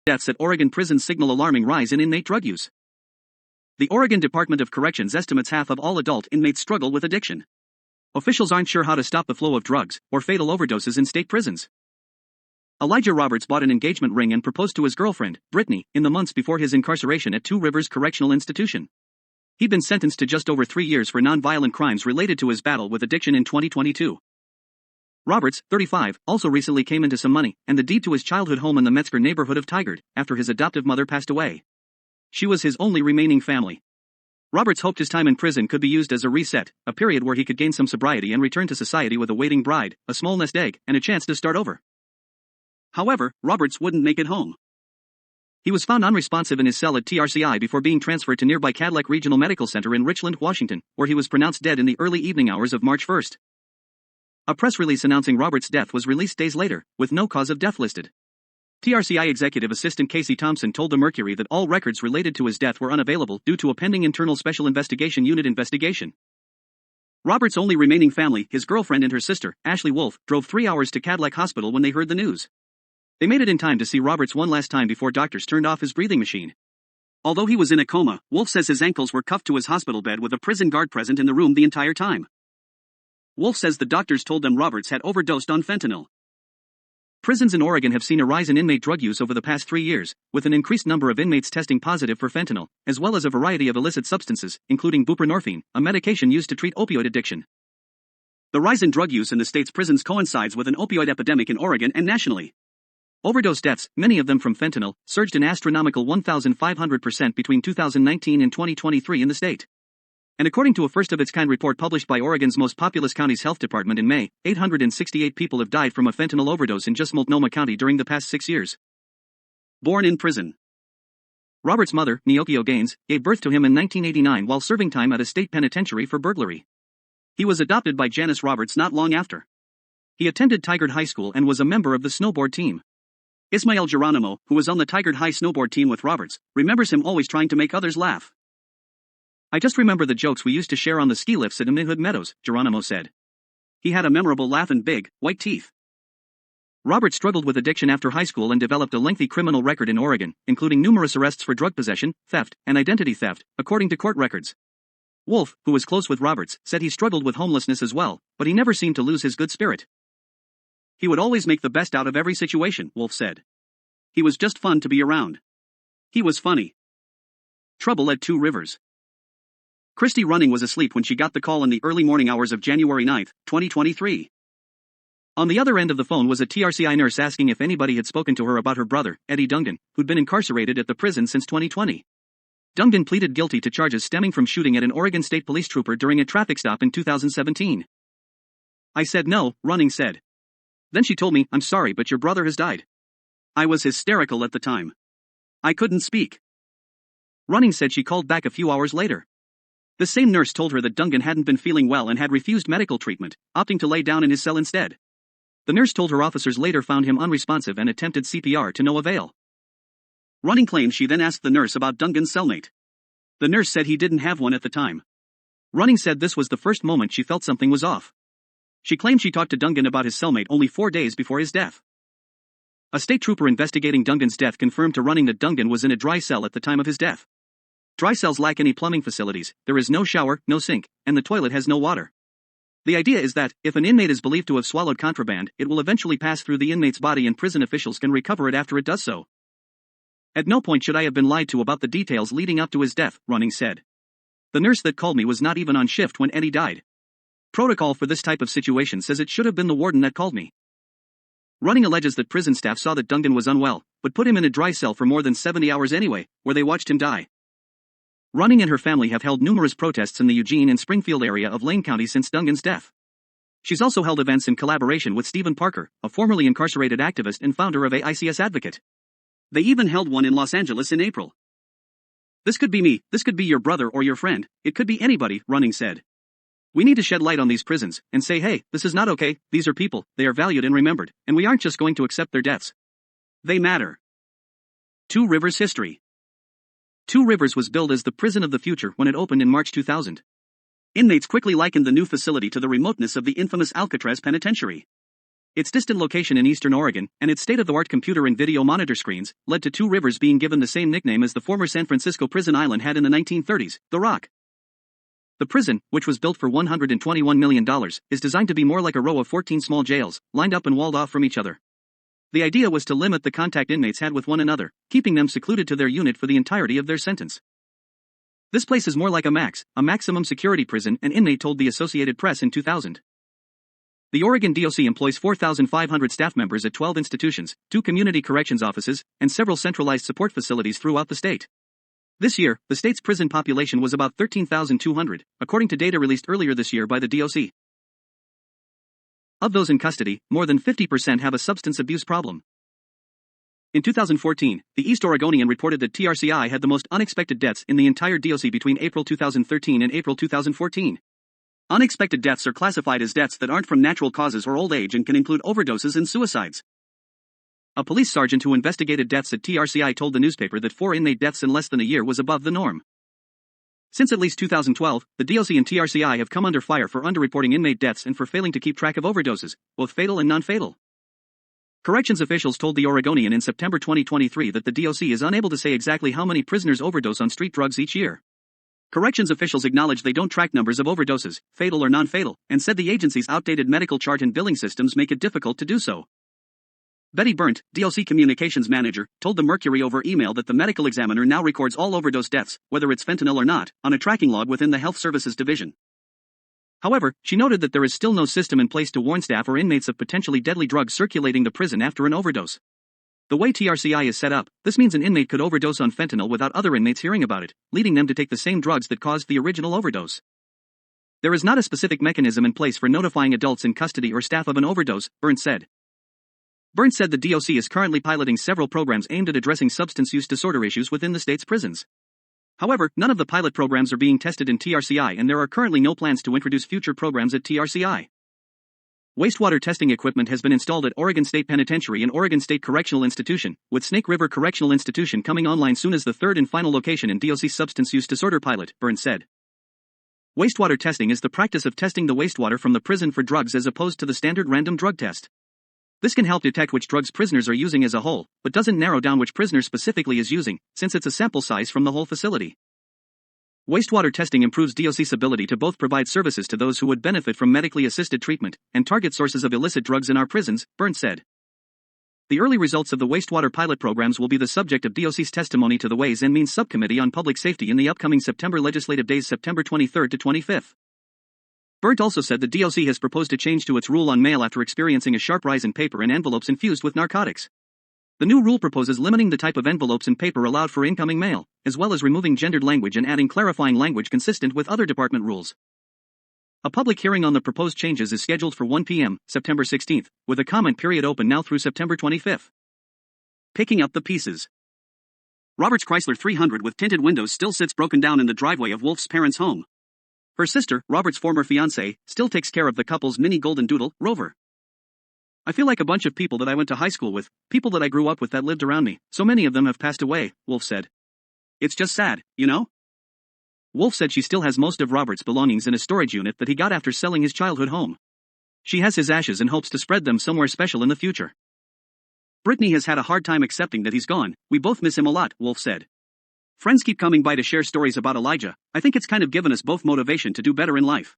Deaths at Oregon prisons signal alarming rise in inmate drug use. The Oregon Department of Corrections estimates half of all adult inmates struggle with addiction. Officials aren't sure how to stop the flow of drugs or fatal overdoses in state prisons. Elijah Roberts bought an engagement ring and proposed to his girlfriend, Brittany, in the months before his incarceration at Two Rivers Correctional Institution. He'd been sentenced to just over 3 years for non-violent crimes related to his battle with addiction in 2022. Roberts, 35, also recently came into some money and the deed to his childhood home in the Metzger neighborhood of Tigard after his adoptive mother passed away. She was his only remaining family. Roberts hoped his time in prison could be used as a reset, a period where he could gain some sobriety and return to society with a waiting bride, a small nest egg, and a chance to start over. However, Roberts wouldn't make it home. He was found unresponsive in his cell at TRCI before being transferred to nearby Cadillac Regional Medical Center in Richland, Washington, where he was pronounced dead in the early evening hours of March 1. A press release announcing Roberts' death was released days later, with no cause of death listed. TRCI Executive Assistant Casey Thompson told the Mercury that all records related to his death were unavailable due to a pending internal Special Investigation Unit investigation. Roberts' only remaining family, his girlfriend and her sister, Ashley Wolf, drove 3 hours to Cadillac Hospital when they heard the news. They made it in time to see Roberts one last time before doctors turned off his breathing machine. Although he was in a coma, Wolf says his ankles were cuffed to his hospital bed with a prison guard present in the room the entire time. Wolf says the doctors told them Roberts had overdosed on fentanyl. Prisons in Oregon have seen a rise in inmate drug use over the past 3 years, with an increased number of inmates testing positive for fentanyl, as well as a variety of illicit substances, including buprenorphine, a medication used to treat opioid addiction. The rise in drug use in the state's prisons coincides with an opioid epidemic in Oregon and nationally. Overdose deaths, many of them from fentanyl, surged an astronomical 1,500% between 2019 and 2023 in the state. And according to a first-of-its-kind report published by Oregon's most populous county's health department in May, 868 people have died from a fentanyl overdose in just Multnomah County during the past 6 years. Born in prison. Robert's mother, Neokio Gaines, gave birth to him in 1989 while serving time at a state penitentiary for burglary. He was adopted by Janice Roberts not long after. He attended Tigard High School and was a member of the snowboard team. Ismael Geronimo, who was on the Tigard High snowboard team with Roberts, remembers him always trying to make others laugh. "I just remember the jokes we used to share on the ski lifts at Amidhood Meadows," Geronimo said. He had a memorable laugh and big, white teeth. Roberts struggled with addiction after high school and developed a lengthy criminal record in Oregon, including numerous arrests for drug possession, theft, and identity theft, according to court records. Wolf, who was close with Roberts, said he struggled with homelessness as well, but he never seemed to lose his good spirit. "He would always make the best out of every situation," Wolf said. "He was just fun to be around. He was funny." Trouble at Two Rivers. Christy Running was asleep when she got the call in the early morning hours of January 9, 2023. On the other end of the phone was a TRCI nurse asking if anybody had spoken to her about her brother, Eddie Dungan, who'd been incarcerated at the prison since 2020. Dungan pleaded guilty to charges stemming from shooting at an Oregon State Police trooper during a traffic stop in 2017. "I said no," Running said. "Then she told me, 'I'm sorry, but your brother has died.' I was hysterical at the time. I couldn't speak." Running said she called back a few hours later. The same nurse told her that Dungan hadn't been feeling well and had refused medical treatment, opting to lay down in his cell instead. The nurse told her officers later found him unresponsive and attempted CPR to no avail. Running claimed she then asked the nurse about Dungan's cellmate. The nurse said he didn't have one at the time. Running said this was the first moment she felt something was off. She claimed she talked to Dungan about his cellmate only 4 days before his death. A state trooper investigating Dungan's death confirmed to Running that Dungan was in a dry cell at the time of his death. Dry cells lack any plumbing facilities, there is no shower, no sink, and the toilet has no water. The idea is that, if an inmate is believed to have swallowed contraband, it will eventually pass through the inmate's body and prison officials can recover it after it does so. "At no point should I have been lied to about the details leading up to his death," Running said. "The nurse that called me was not even on shift when Eddie died. Protocol for this type of situation says it should have been the warden that called me." Running alleges that prison staff saw that Dungan was unwell, but put him in a dry cell for more than 70 hours anyway, where they watched him die. Running and her family have held numerous protests in the Eugene and Springfield area of Lane County since Dungan's death. She's also held events in collaboration with Stephen Parker, a formerly incarcerated activist and founder of AICS Advocate. They even held one in Los Angeles in April. "This could be me, this could be your brother or your friend, it could be anybody," Running said. "We need to shed light on these prisons, and say, hey, this is not okay, these are people, they are valued and remembered, and we aren't just going to accept their deaths. They matter." Two Rivers history. Two Rivers was billed as the prison of the future when it opened in March 2000. Inmates quickly likened the new facility to the remoteness of the infamous Alcatraz penitentiary. Its distant location in eastern Oregon, and its state-of-the-art computer and video monitor screens, led to Two Rivers being given the same nickname as the former San Francisco prison island had in the 1930s, The Rock. The prison, which was built for $121 million, is designed to be more like a row of 14 small jails, lined up and walled off from each other. The idea was to limit the contact inmates had with one another, keeping them secluded to their unit for the entirety of their sentence. This place is more like a maximum security prison, an inmate told the Associated Press in 2000. The Oregon DOC employs 4,500 staff members at 12 institutions, 2 community corrections offices, and several centralized support facilities throughout the state. This year, the state's prison population was about 13,200, according to data released earlier this year by the DOC. Of those in custody, more than 50% have a substance abuse problem. In 2014, the East Oregonian reported that TRCI had the most unexpected deaths in the entire DOC between April 2013 and April 2014. Unexpected deaths are classified as deaths that aren't from natural causes or old age and can include overdoses and suicides. A police sergeant who investigated deaths at TRCI told the newspaper that 4 inmate deaths in less than a year was above the norm. Since at least 2012, the DOC and TRCI have come under fire for underreporting inmate deaths and for failing to keep track of overdoses, both fatal and non-fatal. Corrections officials told the Oregonian in September 2023 that the DOC is unable to say exactly how many prisoners overdose on street drugs each year. Corrections officials acknowledged they don't track numbers of overdoses, fatal or non-fatal, and said the agency's outdated medical chart and billing systems make it difficult to do so. Betty Berndt, DOC communications manager, told the Mercury over email that the medical examiner now records all overdose deaths, whether it's fentanyl or not, on a tracking log within the Health Services Division. However, she noted that there is still no system in place to warn staff or inmates of potentially deadly drugs circulating the prison after an overdose. The way TRCI is set up, this means an inmate could overdose on fentanyl without other inmates hearing about it, leading them to take the same drugs that caused the original overdose. There is not a specific mechanism in place for notifying adults in custody or staff of an overdose, Berndt said. Berndt said the DOC is currently piloting several programs aimed at addressing substance use disorder issues within the state's prisons. However, none of the pilot programs are being tested in TRCI and there are currently no plans to introduce future programs at TRCI. Wastewater testing equipment has been installed at Oregon State Penitentiary and Oregon State Correctional Institution, with Snake River Correctional Institution coming online soon as the third and final location in DOC's substance use disorder pilot, Berndt said. Wastewater testing is the practice of testing the wastewater from the prison for drugs as opposed to the standard random drug test. This can help detect which drugs prisoners are using as a whole, but doesn't narrow down which prisoner specifically is using, since it's a sample size from the whole facility. Wastewater testing improves DOC's ability to both provide services to those who would benefit from medically assisted treatment and target sources of illicit drugs in our prisons, Berndt said. The early results of the wastewater pilot programs will be the subject of DOC's testimony to the Ways and Means Subcommittee on Public Safety in the upcoming September legislative days September 23 to 25. Berndt also said the DOC has proposed a change to its rule on mail after experiencing a sharp rise in paper and envelopes infused with narcotics. The new rule proposes limiting the type of envelopes and paper allowed for incoming mail, as well as removing gendered language and adding clarifying language consistent with other department rules. A public hearing on the proposed changes is scheduled for 1 p.m., September 16, with a comment period open now through September 25. Picking up the pieces. Robert's Chrysler 300 with tinted windows still sits broken down in the driveway of Wolf's parents' home. Her sister, Robert's former fiancé, still takes care of the couple's mini golden doodle, Rover. I feel like a bunch of people that I went to high school with, people that I grew up with that lived around me, so many of them have passed away, Wolf said. It's just sad, you know? Wolf said she still has most of Robert's belongings in a storage unit that he got after selling his childhood home. She has his ashes and hopes to spread them somewhere special in the future. Brittany has had a hard time accepting that he's gone, we both miss him a lot, Wolf said. Friends keep coming by to share stories about Elijah, I think it's kind of given us both motivation to do better in life.